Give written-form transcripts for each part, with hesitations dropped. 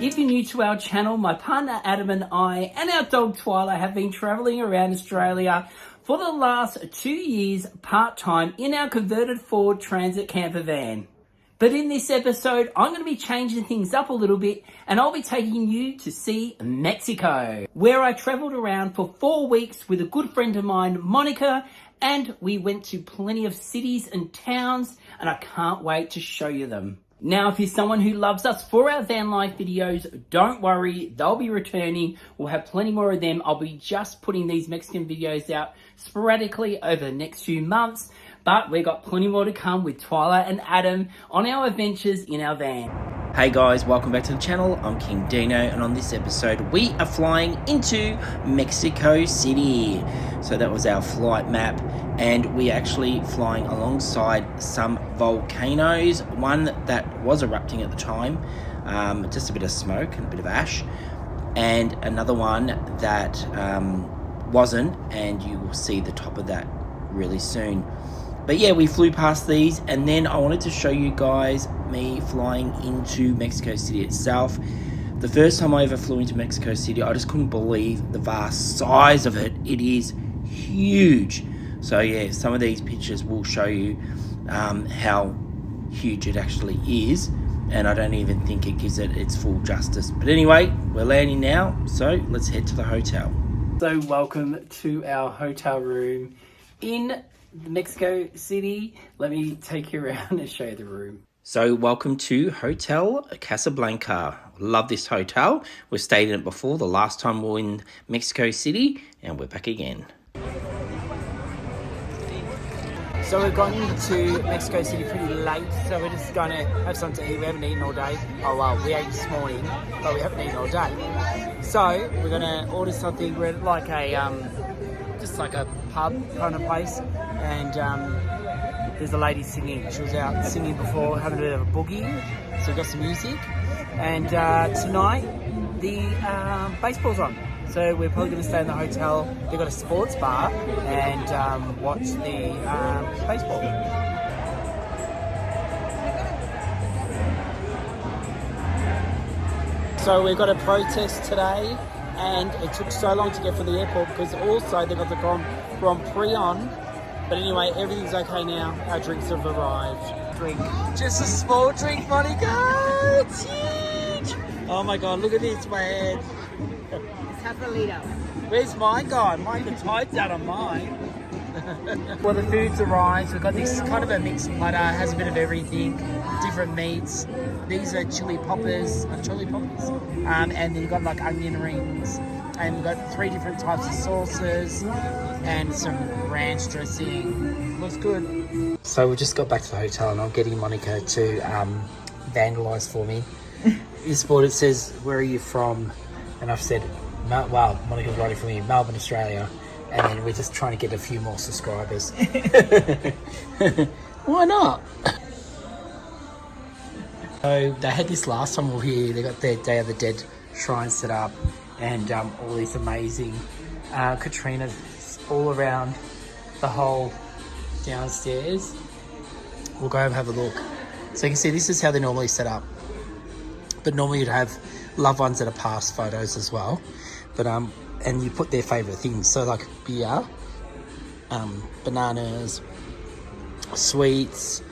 If you're new to our channel, my partner Adam and I and our dog Twyla have been travelling around Australia for the last 2 years part-time in our converted Ford Transit camper van. But in this episode, I'm going to be changing things up a little bit and I'll be taking you to see Mexico, where I travelled around for 4 weeks with a good friend of mine, Monica, and we went to plenty of cities and towns and I can't wait to show you them. Now, if you're someone who loves us for our van life videos, don't worry, they'll be returning. We'll have plenty more of them. I'll be just putting these Mexican videos out sporadically over the next few months, but we've got plenty more to come with Twyla and Adam on our adventures in our van. Hey guys, welcome back to the channel. I'm King Dino, and on this episode we are flying into Mexico City. So that was our flight map, and we're actually flying alongside some volcanoes. One that was erupting at the time, just a bit of smoke and a bit of ash, and another one that wasn't, and you will see the top of that really soon. But yeah, we flew past these, and then I wanted to show you guys me flying into Mexico City itself. The first time I ever flew into Mexico City, I just couldn't believe the vast size of it. It is huge. So yeah, some of these pictures will show you how huge it actually is, and I don't even think it gives it its full justice. But anyway, we're landing now, so let's head to the hotel. So welcome to our hotel room in Mexico City. Let me take you around and show you the room. So welcome to Hotel Casablanca. Love this hotel. We've stayed in it before. The last time we were in Mexico City, and we're back again. So we've gone into Mexico City pretty late, so we're just going to have something to eat. We haven't eaten all day. Oh well, we ate this morning, but we haven't eaten all day. So we're going to order something. We're at like a just like a pub kind of place, and there's a lady singing. She was out singing before, having a bit of a boogie, so we've got some music. And tonight the baseball's on, so we're probably going to stay in the hotel. They've got a sports bar and watch the baseball. So we've got a protest today, and it took so long to get from the airport because also they got the Grand Prix on. But anyway, everything's okay now. Our drinks have arrived. Drink. Just a small drink, Monica. It's huge. Oh my God, look at this, my head. It's half a liter. Where's mine gone? Mine got tied down on mine. Well, the food's arrived. We've got this kind of a mixed platter. Has a bit of everything, different meats. These are chili poppers, and then you've got like onion rings, and we've got 3 different types of sauces and some ranch dressing. Looks good. So we just got back to the hotel, and I'm getting Monica to vandalise for me. This board, it says, "Where are you from?" And I've said, "Wow." Monica's writing for me, Melbourne, Australia. And then we're just trying to get a few more subscribers. Why not? So they had this last time we were here. They got their Day of the Dead shrine set up, and all these amazing Katrinas all around the whole downstairs. We'll go and have a look. So you can see this is how they normally set up. But normally you'd have loved ones that are past photos as well. But and you put their favourite things, so like beer, bananas, sweets.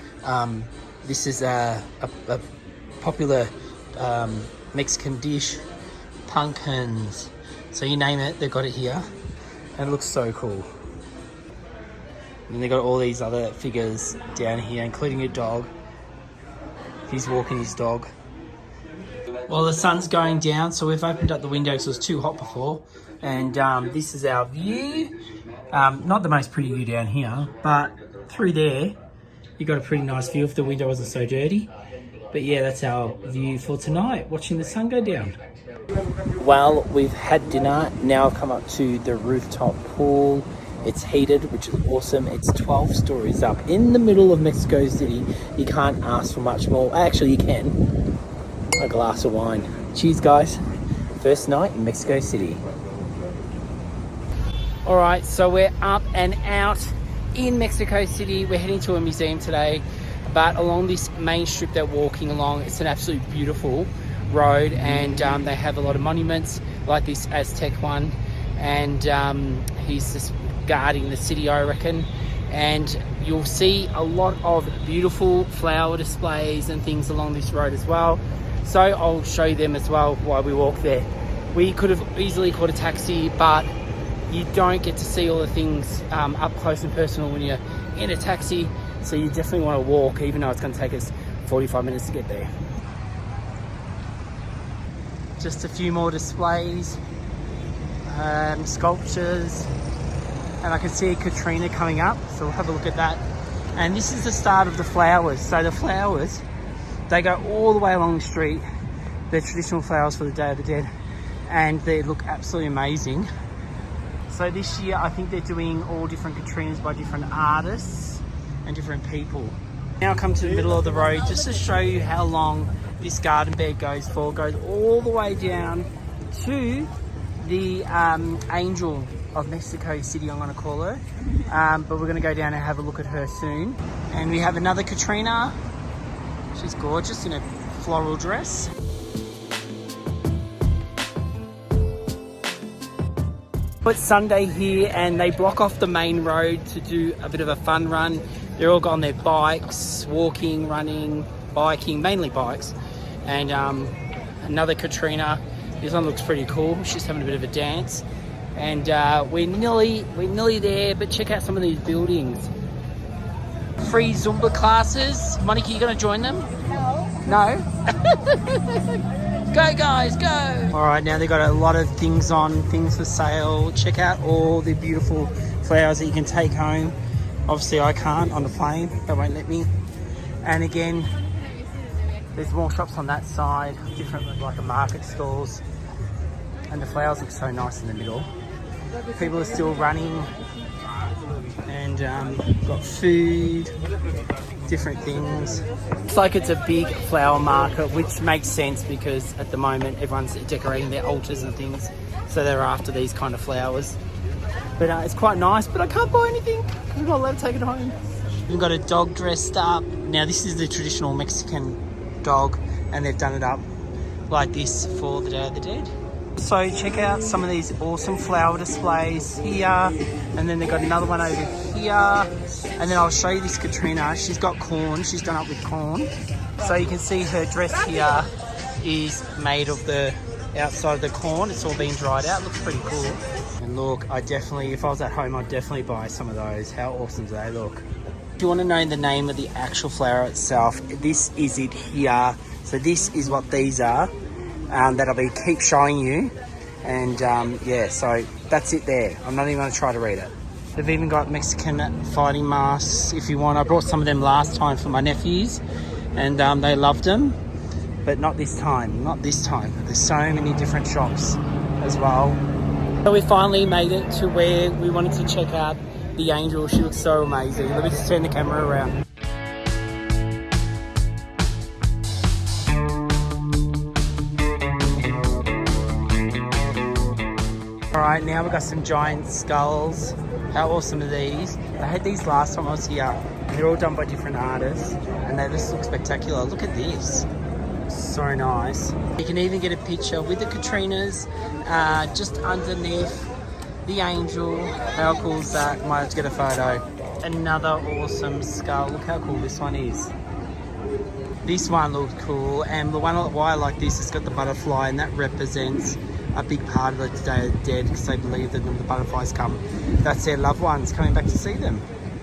This is a popular Mexican dish, pumpkins. So you name it, they've got it here, and it looks so cool. And they've got all these other figures down here, including a dog. He's walking his dog. Well, the sun's going down, so we've opened up the window because it was too hot before. And this is our view. Not the most pretty view down here, but through there, you got a pretty nice view if the window wasn't so dirty. But yeah, that's our view for tonight, watching the sun go down. Well, we've had dinner. Now I've come up to the rooftop pool. It's heated, which is awesome. It's 12 stories up in the middle of Mexico City. You can't ask for much more. Actually, you can. A glass of wine. Cheers, guys. First night in Mexico City. All right, so we're up and out in Mexico City. We're heading to a museum today, but along this main strip that we're walking along, it's an absolutely beautiful road, and they have a lot of monuments like this Aztec one, and he's just guarding the city, I reckon. And you'll see a lot of beautiful flower displays and things along this road as well, so I'll show you them as well while we walk there. We could have easily called a taxi, but you don't get to see all the things up close and personal when you're in a taxi, so you definitely want to walk, even though it's going to take us 45 minutes to get there. Just a few more displays, sculptures, and I can see Katrina coming up, so we'll have a look at that. And this is the start of the flowers. So the flowers, they go all the way along the street. They're traditional flowers for the Day of the Dead, and they look absolutely amazing. So this year I think they're doing all different Katrinas by different artists and different people. Now I come to the middle of the road just to show you how long this garden bed goes for. It goes all the way down to the Angel of Mexico City, I'm going to call her. But we're going to go down and have a look at her soon. And we have another Katrina. She's gorgeous in a floral dress. It's Sunday here, and they block off the main road to do a bit of a fun run. They're all got on their bikes, walking, running, biking, mainly bikes. And another Katrina. This one looks pretty cool. She's having a bit of a dance. And we're nearly there, but check out some of these buildings. Free Zumba classes. Monica, you gonna join them? No. Go guys, go! Alright, now they've got a lot of things on, things for sale. Check out all the beautiful flowers that you can take home. Obviously I can't on the plane, they won't let me. And again, there's more shops on that side, different like market stalls. And the flowers look so nice in the middle. People are still running, and got food, different things. It's like it's a big flower market, which makes sense because at the moment everyone's decorating their altars and things, so they're after these kind of flowers. But it's quite nice, but I can't buy anything because I'm not allowed to take it home. We've got a dog dressed up. Now this is the traditional Mexican dog, and they've done it up like this for the Day of the Dead. So check out some of these awesome flower displays here, and then they've got another one over here, and then I'll show you this Katrina. She's got corn, she's done up with corn. So you can see her dress here is made of the outside of the corn. It's all been dried out, looks pretty cool. And look, I definitely, if I was at home, I'd definitely buy some of those. How awesome do they look? If you want to know the name of the actual flower itself, this is it here. So this is what these are. That I'll be keep showing you, and yeah, so that's it there. I'm not even going to try to read it. They've even got Mexican fighting masks if you want. I brought some of them last time for my nephews, and they loved them, but not this time, not this time. There's so many different shops as well. So we finally made it to where we wanted to check out the Angel. She looks so amazing. Let me just turn the camera around. Alright, now we've got some giant skulls. How awesome are these? I had these last time I was here. They're all done by different artists, and they just look spectacular. Look at this. So nice. You can even get a picture with the Katrinas just underneath the Angel. How cool is that? Might have to get a photo. Another awesome skull. Look how cool this one is. This one looks cool, and the one why I like this, it's got the butterfly, and that represents a big part of the Day of the Dead, because they believe that when the butterflies come, that's their loved ones coming back to see them.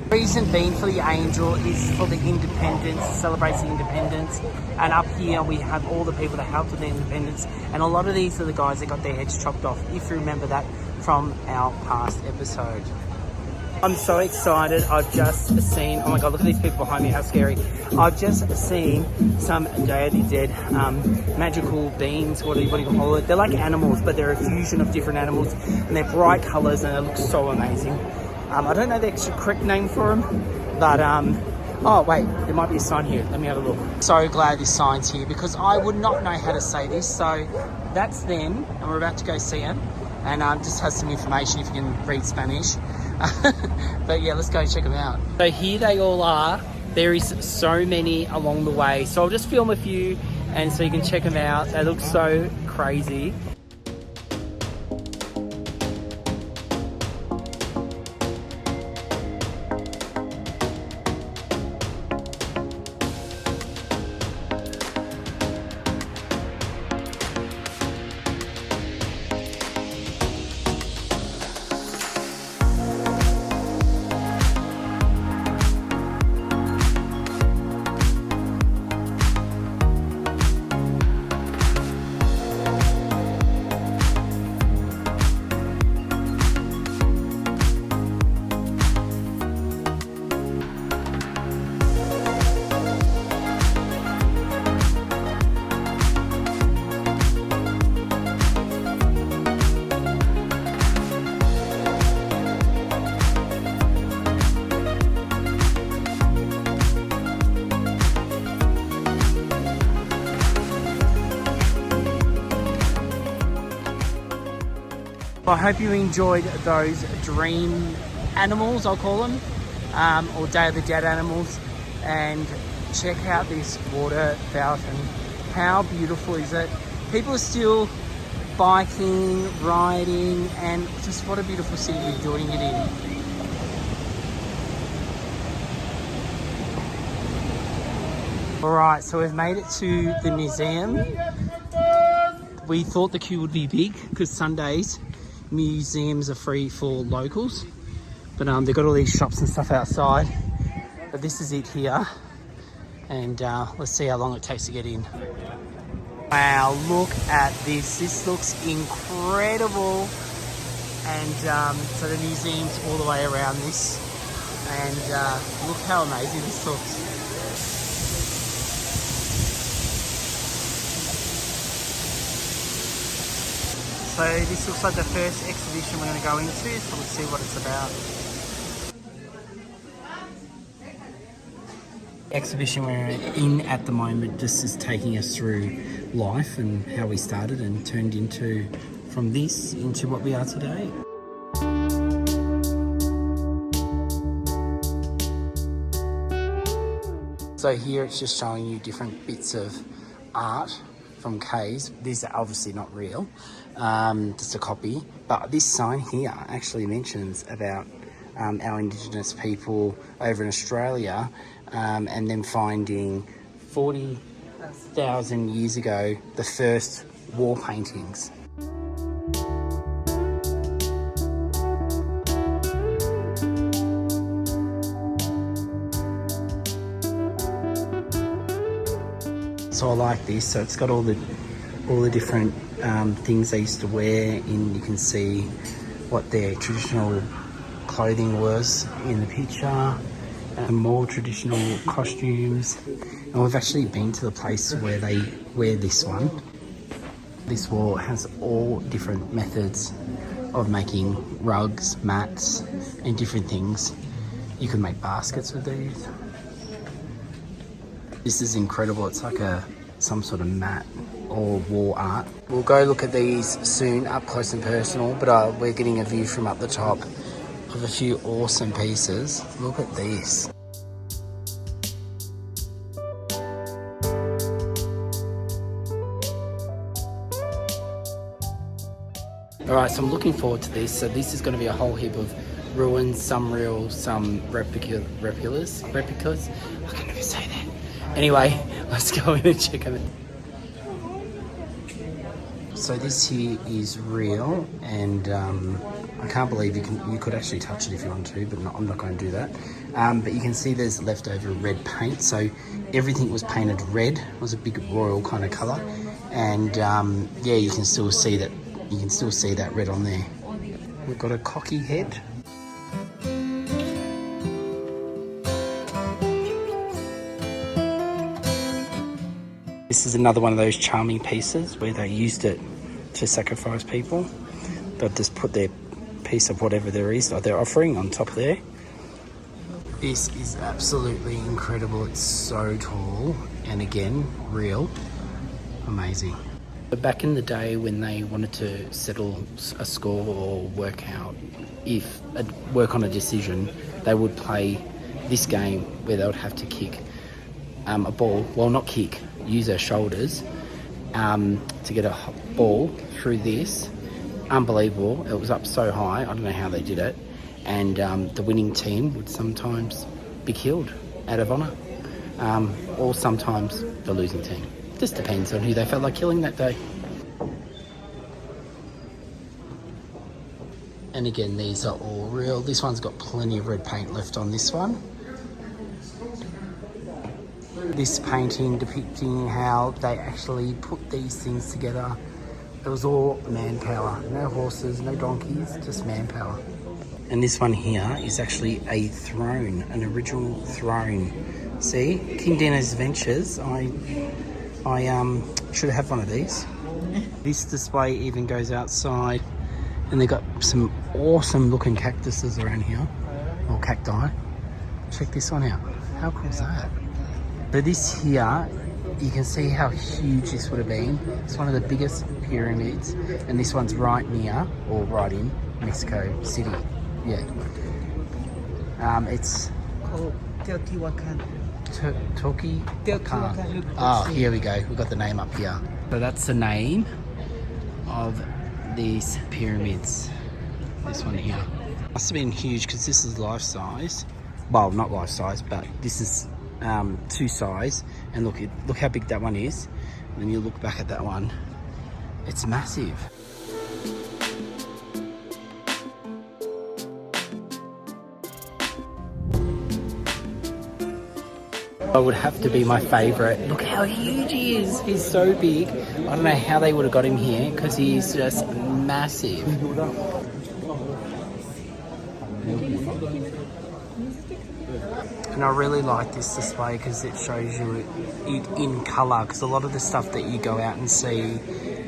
The reason being for the Angel is for the independence, celebrates the independence, and up here we have all the people that helped with the independence, and a lot of these are the guys that got their heads chopped off, if you remember that from our past episode. I'm so excited. I've just seen, oh my god, look at these people behind me, how scary. I've just seen some Day of the Dead magical beings, what do you call it? They're like animals, but they're a fusion of different animals, and they're bright colours, and it looks so amazing. I don't know the correct name for them, but oh wait, there might be a sign here. Let me have a look. So glad this sign's here, because I would not know how to say this. So that's them, and we're about to go see them, and just has some information if you can read Spanish. But yeah, let's go check them out. So here they all are. There is so many along the way, so I'll just film a few And so you can check them out. They look so crazy. I hope you enjoyed those dream animals, I'll call them, or Day of the Dead animals. And check out this water fountain. How beautiful is it? People are still biking, riding, and just what a beautiful city you're doing it in. Alright, so we've made it to the museum. We thought the queue would be big because Sundays museums are free for locals, but they've got all these shops and stuff outside, but this is it here, and let's see how long it takes to get in. Wow, look at this looks incredible. And so the museum's all the way around this, and look how amazing this looks. So this looks like the first exhibition we're going to go into, so we'll see what it's about. The exhibition we're in at the moment just is taking us through life and how we started and turned into, from this, into what we are today. So here it's just showing you different bits of art from caves. These are obviously not real, just a copy, but this sign here actually mentions about our Indigenous people over in Australia, and them finding 40,000 years ago the first war paintings. So I like this. So it's got all the different things they used to wear. In you can see what their traditional clothing was in the picture, and more traditional costumes. And we've actually been to the place where they wear this one. This wall has all different methods of making rugs, mats, and different things. You can make baskets with these. This is incredible. It's like some sort of mat or wall art. We'll go look at these soon up close and personal, but we're getting a view from up the top of a few awesome pieces. Look at this. Alright, so I'm looking forward to this. So this is going to be a whole heap of ruins, some real, some replicas. I can't even say that. Anyway, let's go in and check them out. So this here is real, and I can't believe you could actually touch it if you want to, but I'm not going to do that. But you can see there's leftover red paint, so everything was painted red. It was a big royal kind of colour, and yeah, you can still see that. You can still see that red on there. We've got a cocky head. This is another one of those charming pieces where they used it to sacrifice people. They've just put their piece of whatever there is, or they're offering, on top there. This is absolutely incredible. It's so tall, and again, real. Amazing. Back in the day when they wanted to settle a score or work on a decision, they would play this game where they would have to kick a ball, well, not kick, use her shoulders to get a ball through this. Unbelievable. It was up so high. I don't know how they did it. And the winning team would sometimes be killed out of honour. Or sometimes the losing team. Just depends on who they felt like killing that day. And again, these are all real. This one's got plenty of red paint left on this one. This painting depicting how they actually put these things together. It was all manpower. No horses, no donkeys, just manpower. And this one here is actually a throne, an original throne. See, King Dino's Adventures. I should have one of these. This display even goes outside, and they've got some awesome looking cactuses around here, or cacti. Check this one out. How cool is that? So this here, you can see how huge this would have been. It's one of the biggest pyramids, and this one's right near, or right in, Mexico City. Yeah. It's called Teotihuacan. Teotihuacan. Oh, here we go. We've got the name up here. So that's the name of these pyramids. This one here. Must have been huge because this is life size. Well, not life size, but this is 2 size. And look how big that one is. And then you look back at that one. It's massive. I would have to be my favourite. Look how huge he is. He's so big. I don't know how they would have got him here because he's just massive. And I really like this display because it shows you it in colour, because a lot of the stuff that you go out and see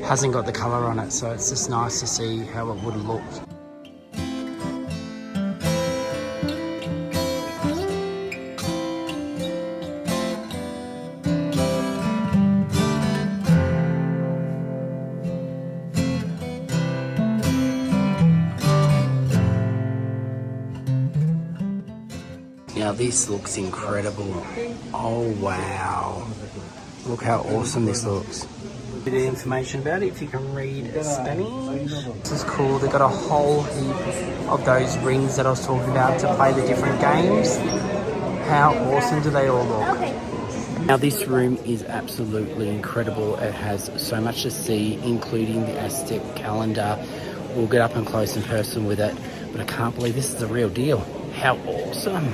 hasn't got the colour on it, so it's just nice to see how it would have looked. Now this looks incredible. Oh wow. Look how awesome this looks. Bit of information about it if you can read Spanish. This is cool. They've got a whole heap of those rings that I was talking about to play the different games. How awesome do they all look? Now this room is absolutely incredible. It has so much to see, including the Aztec calendar. We'll get up and close in person with it, but I can't believe this is the real deal. How awesome.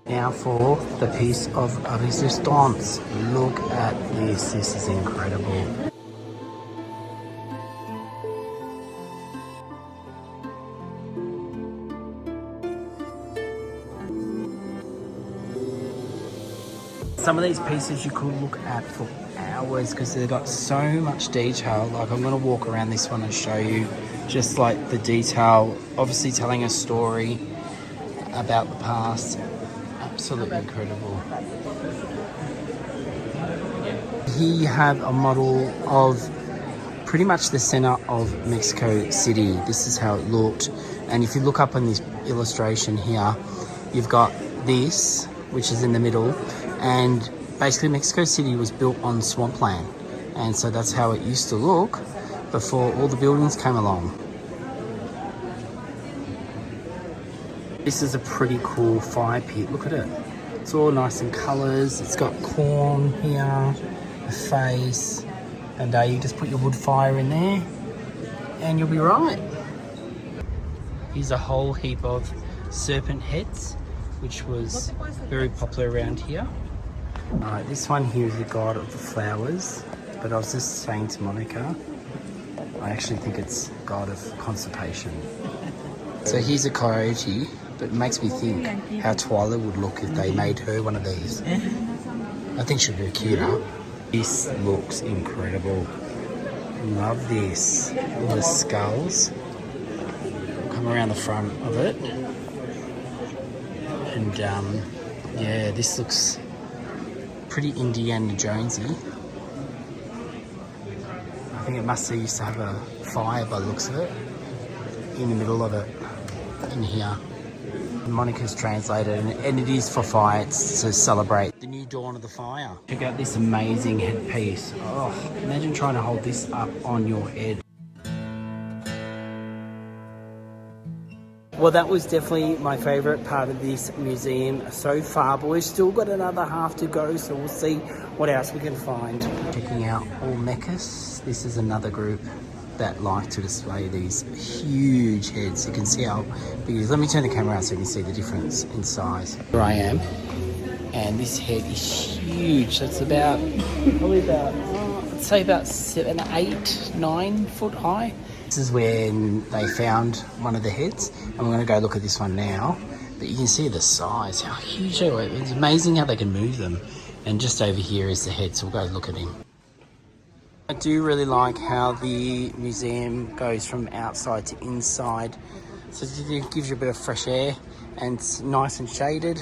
Now for the piece of resistance. Look at this. This is incredible. Some of these pieces you could look at for hours because they've got so much detail. Like I'm going to walk around this one and show you just like the detail, obviously telling a story about the past. Absolutely incredible. Here you have a model of pretty much the center of Mexico City. This is how it looked. And if you look up on this illustration here, you've got this, which is in the middle. And basically Mexico City was built on swampland. And so that's how it used to look before all the buildings came along. This is a pretty cool fire pit. Look at it. It's all nice in colours. It's got corn here, a face, and you just put your wood fire in there and you'll be right. Here's a whole heap of serpent heads, which was very popular around here. Alright, this one here is the god of the flowers, but I was just saying to Monica, I actually think it's god of constipation. So here's a coyote, but it makes me think how Twyla would look if they made her one of these. I think she'd be cuter. This looks incredible. Love this. All the skulls. Come around the front of it. And yeah, this looks pretty Indiana Jonesy. I think it must have used to have a fire by the looks of it. In the middle of it. In here. Monica's translated, and it is for fire. It's to celebrate the new dawn of the fire. Check out this amazing headpiece. Oh, imagine trying to hold this up on your head. Well, that was definitely my favourite part of this museum so far, but we've still got another half to go, so we'll see what else we can find. Checking out Olmecus. This is another group that like to display these huge heads. You can see how big it is. Let me turn the camera around so you can see the difference in size. Here I am, and this head is huge. That's about, probably about, I'd say about 7, 8, 9 foot high. This is when they found one of the heads, and we're going to go look at this one now. But you can see the size, how huge they are. It's amazing how they can move them. And just over here is the head, so we'll go look at him. I do really like how the museum goes from outside to inside. So it gives you a bit of fresh air, and it's nice and shaded.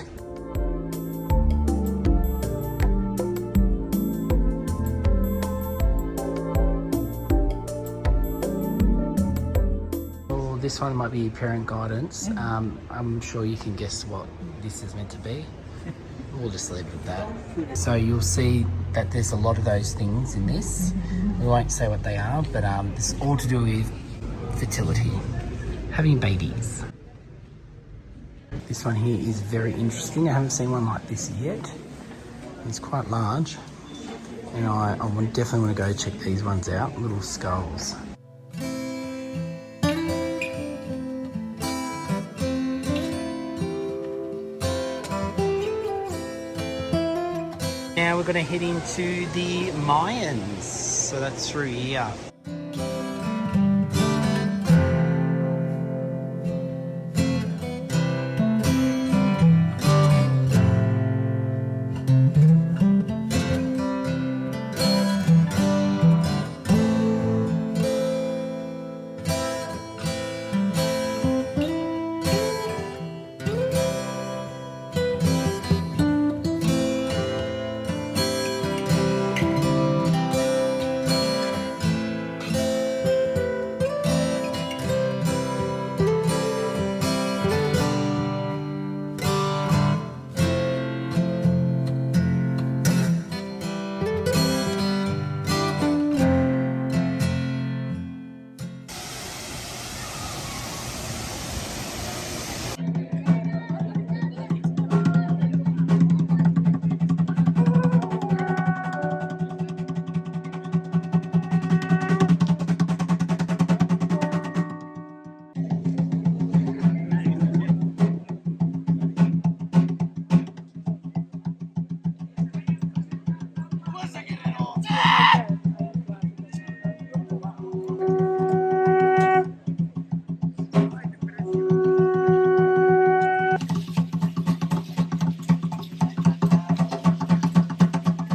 This one might be parent guidance. I'm sure you can guess what this is meant to be. We'll just leave it at that. So you'll see that there's a lot of those things in this. We won't say what they are, but it's all to do with fertility, having babies. This one here is very interesting. I haven't seen one like this yet. It's quite large, and I definitely want to go check these ones out. Little skulls. Now we're going to head into the Mayans, so that's through here.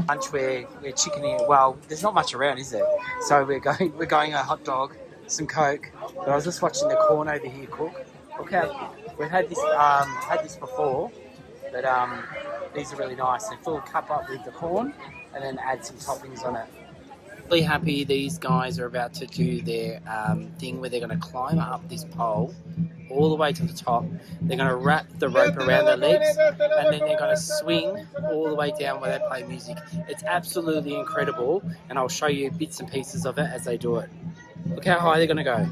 Lunch we're chickening. Well, there's not much around, is there? So we're going a hot dog, some Coke. But I was just watching the corn over here cook. Look how we've had this before, but these are really nice. They fill a cup up with the corn and then add some toppings on it. Really happy these guys are about to do their thing where they're going to climb up this pole all the way to the top. They're going to wrap the rope around their legs, and then they're going to swing all the way down where they play music. It's absolutely incredible, and I'll show you bits and pieces of it as they do it. Look how high they're going to go.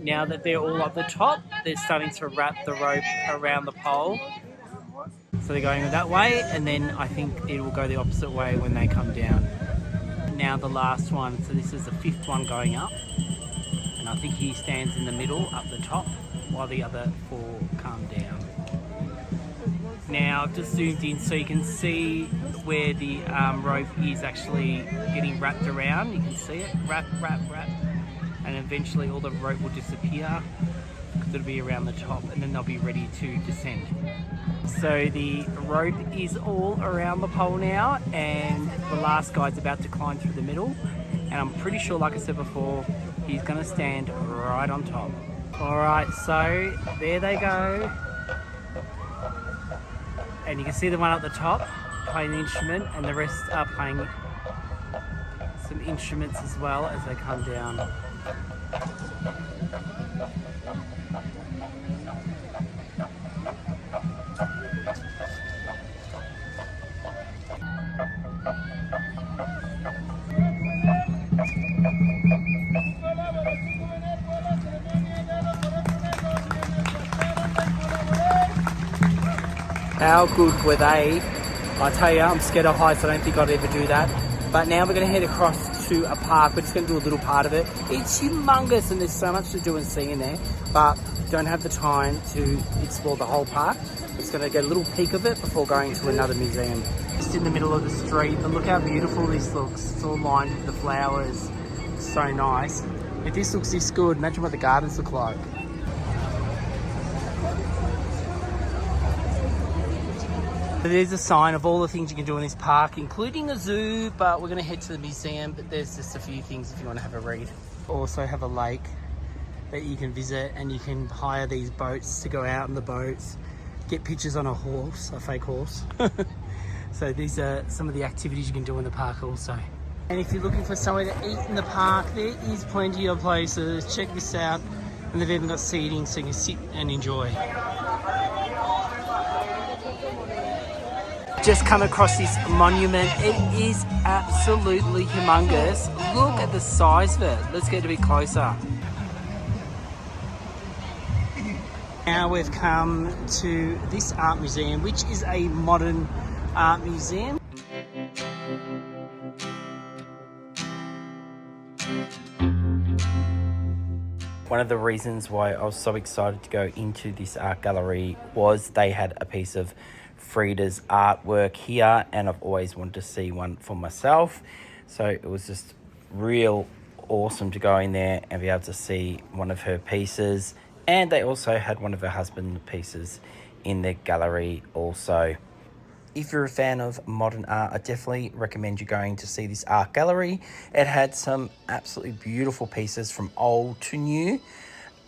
Now that they're all up the top, they're starting to wrap the rope around the pole. So they're going that way, and then I think it will go the opposite way when they come down. Now the last one, so this is the 5th one going up, and I think he stands in the middle up the top while the other 4 come down. Now I've just zoomed in so you can see where the rope is actually getting wrapped around. You can see it, wrap, and eventually all the rope will disappear because it'll be around the top, and then they'll be ready to descend. So the rope is all around the pole now, and the last guy's about to climb through the middle, and I'm pretty sure, like I said before, He's gonna stand right on top. All right, so there they go. And you can see the one at the top playing the instrument, and the rest are playing some instruments as well as they come down. How good were they? I tell you, I'm scared of heights. I don't think I'd ever do that. But now we're going to head across to a park. We're just going to do a little part of it. It's humongous and there's so much to do and see in there, but don't have the time to explore the whole park. It's going to get a little peek of it before going to another museum. Just in the middle of the street, but look how beautiful this looks. It's all lined with the flowers. It's so nice. If this looks this good, imagine what the gardens look like. There's a sign of all the things you can do in this park, including a zoo, but we're going to head to the museum, but there's just a few things if you want to have a read. Also have a lake that you can visit, and you can hire these boats to go out on the boats, get pictures on a horse, a fake horse. So these are some of the activities you can do in the park also. And if you're looking for somewhere to eat in the park, there is plenty of places. Check this out. And they've even got seating so you can sit and enjoy. Just come across this monument. It is absolutely humongous. Look at the size of it. Let's get a bit closer. Now we've come to this art museum, which is a modern art museum. One of the reasons why I was so excited to go into this art gallery was they had a piece of Frida's artwork here, and I've always wanted to see one for myself, so it was just real awesome to go in there and be able to see one of her pieces. And they also had one of her husband's pieces in the gallery also. If you're a fan of modern art, I definitely recommend you going to see this art gallery. It had some absolutely beautiful pieces from old to new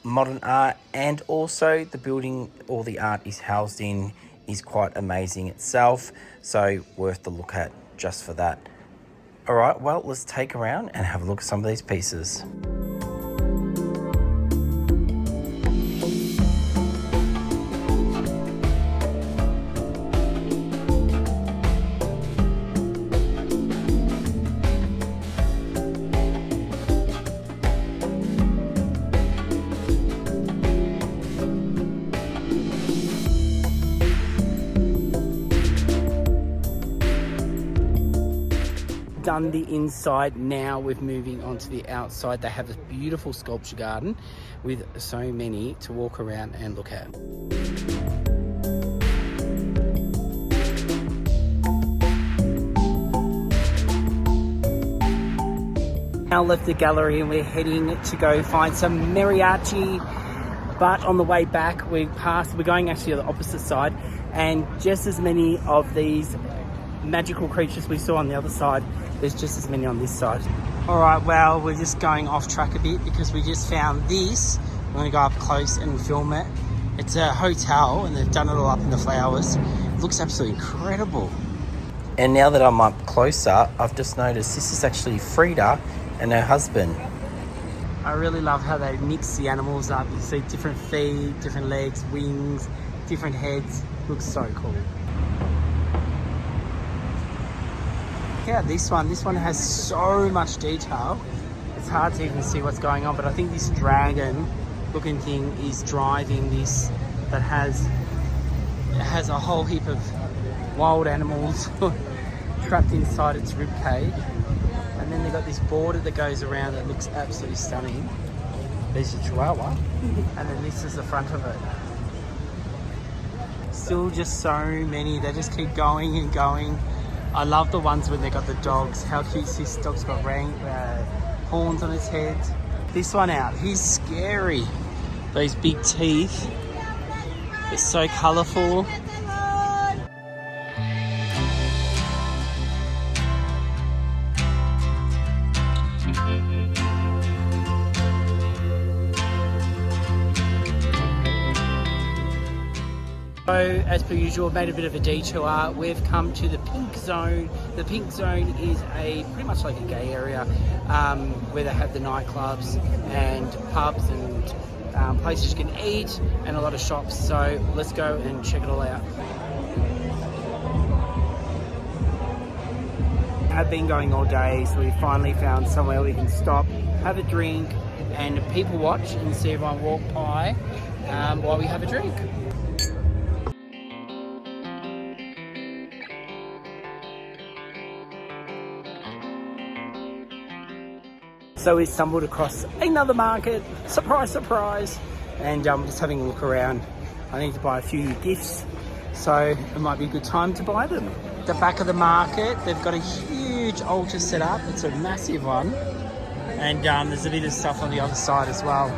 modern art, and also the building all the art is housed in is quite amazing itself, so worth the look at just for that. All right, well, let's take a round and have a look at some of these pieces. Done the inside, now we're moving on to the outside. They have a beautiful sculpture garden with so many to walk around and look at. Now left the gallery and we're heading to go find some mariachi, but on the way back we're going actually on the opposite side, and just as many of these magical creatures we saw on the other side, there's just as many on this side. All right, well, we're just going off track a bit because we just found this. I'm going to go up close and film it. It's a hotel and they've done it all up in the flowers. It looks absolutely incredible. And now that I'm up closer, I've just noticed this is actually Frida and her husband. I really love how they mix the animals up. You see different feet, different legs, wings, different heads. Looks so cool. Yeah, this one has so much detail. It's hard to even see what's going on, but I think this dragon looking thing is driving this, that has a whole heap of wild animals trapped inside its rib cage. And then they've got this border that goes around that looks absolutely stunning. There's a chihuahua. And then this is the front of it. Still just so many, they just keep going and going. I love the ones when they got the dogs. How cute is this dog's got horns on his head. This one out, he's scary. Those big teeth. It's so colourful. So, as per usual, made a bit of a detour. We've come to the Pink Zone. The Pink Zone is pretty much like a gay area where they have the nightclubs and pubs and places you can eat and a lot of shops. So let's go and check it all out. I've been going all day, so we finally found somewhere we can stop, have a drink, and people watch and see everyone walk by while we have a drink. So we stumbled across another market, surprise, surprise, and just having a look around. I need to buy a few gifts, so it might be a good time to buy them. The back of the market, they've got a huge altar set up. It's a massive one, and there's a bit of stuff on the other side as well.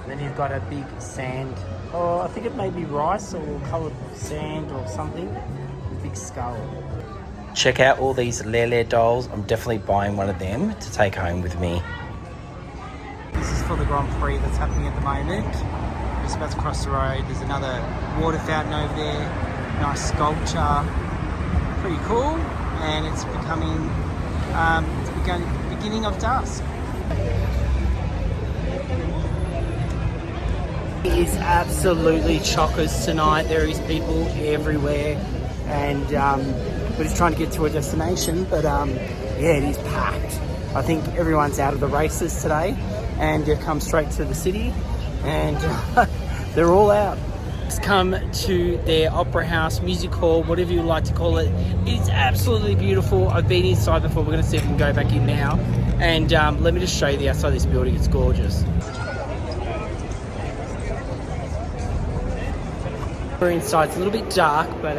Then you've got a big sand, I think it may be rice or coloured sand or something, a big skull. Check out all these Lele dolls. I'm definitely buying one of them to take home with me. This is for the Grand Prix that's happening at the moment. We're just about to cross the road. There's another water fountain over there. Nice sculpture. Pretty cool. And it's becoming, beginning of dusk. It is absolutely chockers tonight. There is people everywhere. And we're just trying to get to a destination, but yeah, it is packed. I think everyone's out of the races today and they've come straight to the city, and they're all out. Just come to their opera house, music hall, whatever you like to call it. It's absolutely beautiful. I've been inside before. We're going to see if we can go back in now, and let me just show you the outside of this building. It's gorgeous. We're inside. It's a little bit dark, but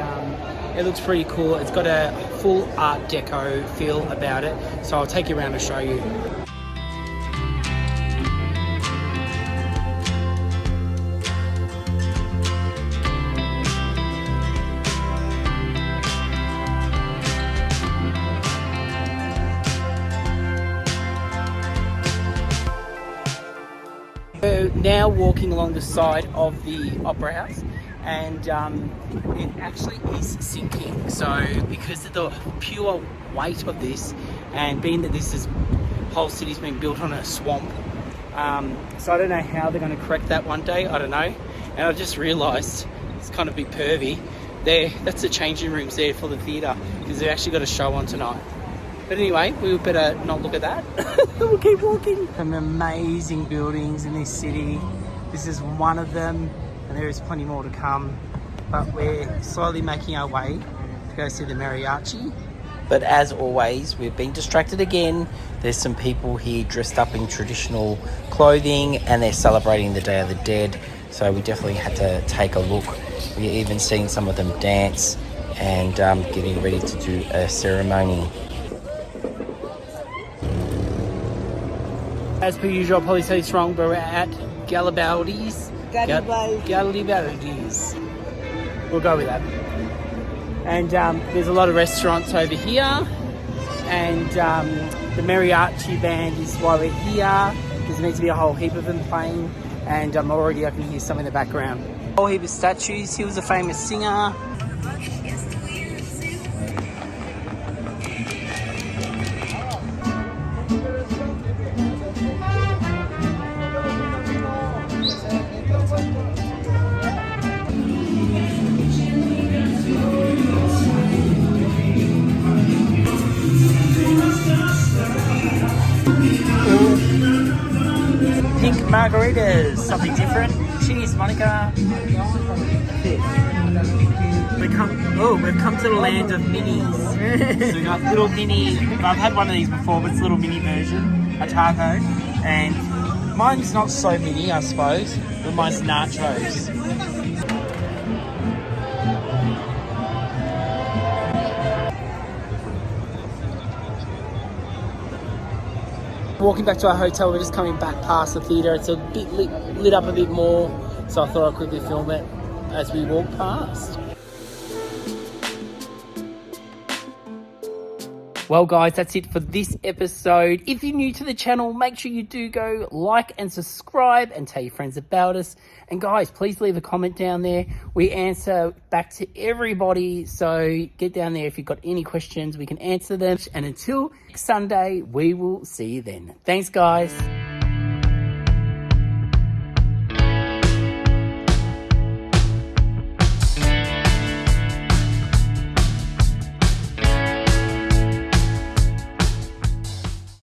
it looks pretty cool. It's got a full Art Deco feel about it. So I'll take you around to show you. We're now walking along the side of the Opera House. And it actually is sinking. So because of the pure weight of this, and being that whole city's been built on a swamp, so I don't know how they're going to correct that one day. I don't know. And I just realised it's kind of a bit pervy. That's the changing rooms there for the theatre, because they've actually got a show on tonight. But anyway, we better not look at that. We'll keep walking. Some amazing buildings in this city. This is one of them. And there is plenty more to come, but we're slowly making our way to go see the mariachi. But as always, we've been distracted again. There's some people here dressed up in traditional clothing, and they're celebrating the Day of the Dead. So we definitely had to take a look. We're even seeing some of them dance and getting ready to do a ceremony. As per usual, I'll probably say this wrong, but we're at Garibaldi's. Garibaldi's. We'll go with that. And there's a lot of restaurants over here, and the mariachi band is why we're here. There's meant to be a whole heap of them playing, and already I can hear some in the background. A whole heap of statues. He was a famous singer. Pink margaritas, something different. Cheers, Monica. We've come to the land of minis. So we got little mini. I've had one of these before, but it's a little mini version, a taco, and mine's not so mini, I suppose, but mine's nachos. Walking back to our hotel, we're just coming back past the theatre. It's a bit lit up a bit more, so I thought I'd quickly film it as we walk past. Well, guys, that's it for this episode. If you're new to the channel, make sure you do go like and subscribe and tell your friends about us. And guys, please leave a comment down there. We answer back to everybody. So get down there if you've got any questions, we can answer them. And until next Sunday, we will see you then. Thanks, guys.